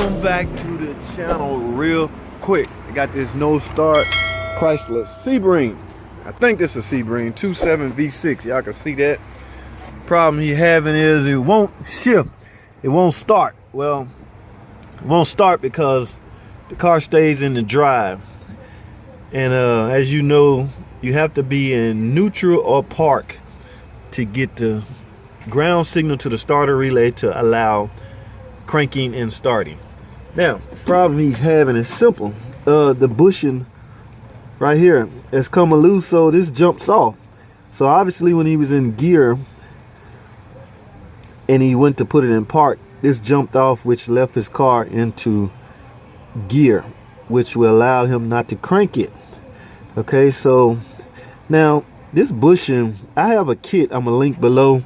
Welcome back to the channel real quick. I got this no start Chrysler Sebring. I think this is a Sebring 27 V6. Y'all can see that. Problem he having is it won't shift. It won't start. Well, it won't start because the car stays in the drive. And as you know, you have to be in neutral or park to get the ground signal to the starter relay to allow cranking and starting. Now, the problem he's having is simple. The bushing right here has come loose, so this jumps off. So obviously when he was in gear and he went to put it in park, this jumped off, which left his car into gear, which will allow him not to crank it. Okay, so now this bushing, I have a kit I'm gonna link below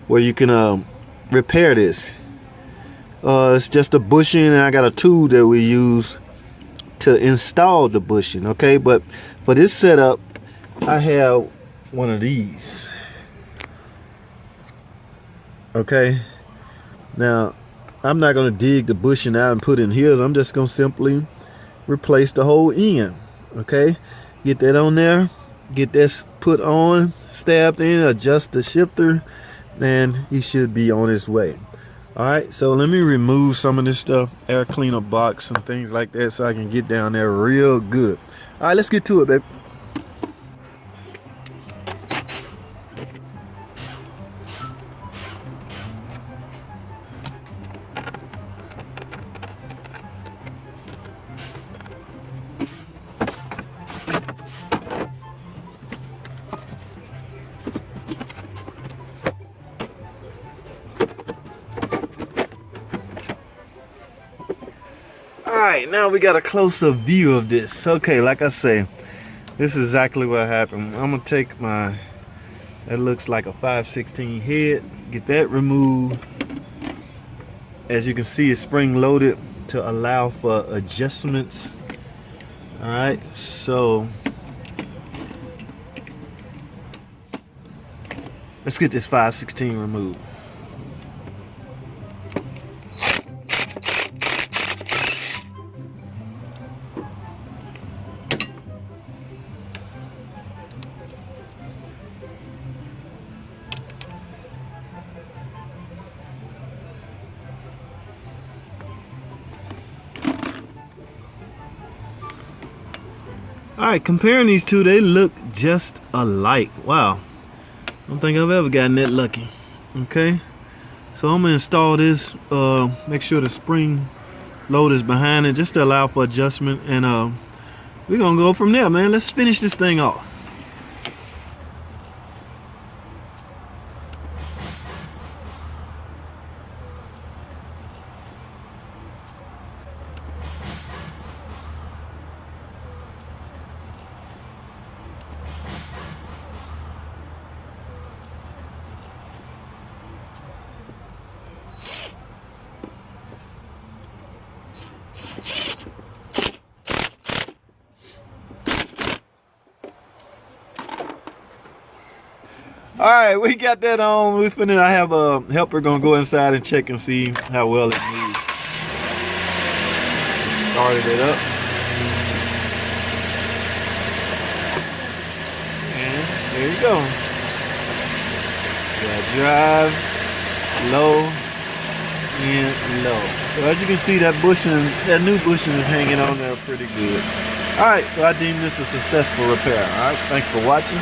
where you can repair this. It's just a bushing, and I got a tool that we use to install the bushing. Okay, but for this setup I have one of these. Okay, now I'm not going to dig the bushing out and put in here. I'm just going to simply replace the whole end. Okay, get that on there, get this put on, stabbed in, adjust the shifter, and he should be on his way. All right, so let me remove some of this stuff, air cleaner box and things like that, so I can get down there real good. All right, let's get to it, baby. Alright, now we got a closer view of this. Okay, like I say, this is exactly what happened. I'm gonna take my, that looks like a 5/16 head, get that removed. As you can see, it's spring loaded to allow for adjustments. Alright, so let's get this 5/16 removed. Alright, comparing these two, they look just alike. Wow, I don't think I've ever gotten that lucky. Okay, so I'm gonna install this, make sure the spring load is behind it just to allow for adjustment, and we're gonna go from there, man. Let's finish this thing off. All right, we got that on. We finna. I have a helper gonna go inside and check and see how well it moves. Started it up, and there you go. Yeah, drive, low, and low. So as you can see, that bushing, that new bushing is hanging on there pretty good. All right, so I deem this a successful repair. All right, thanks for watching.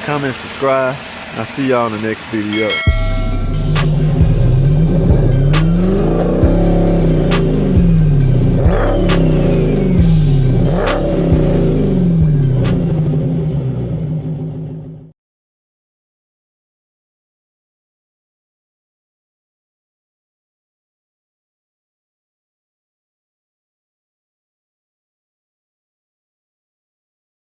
Comment, subscribe. I'll see y'all in the next video.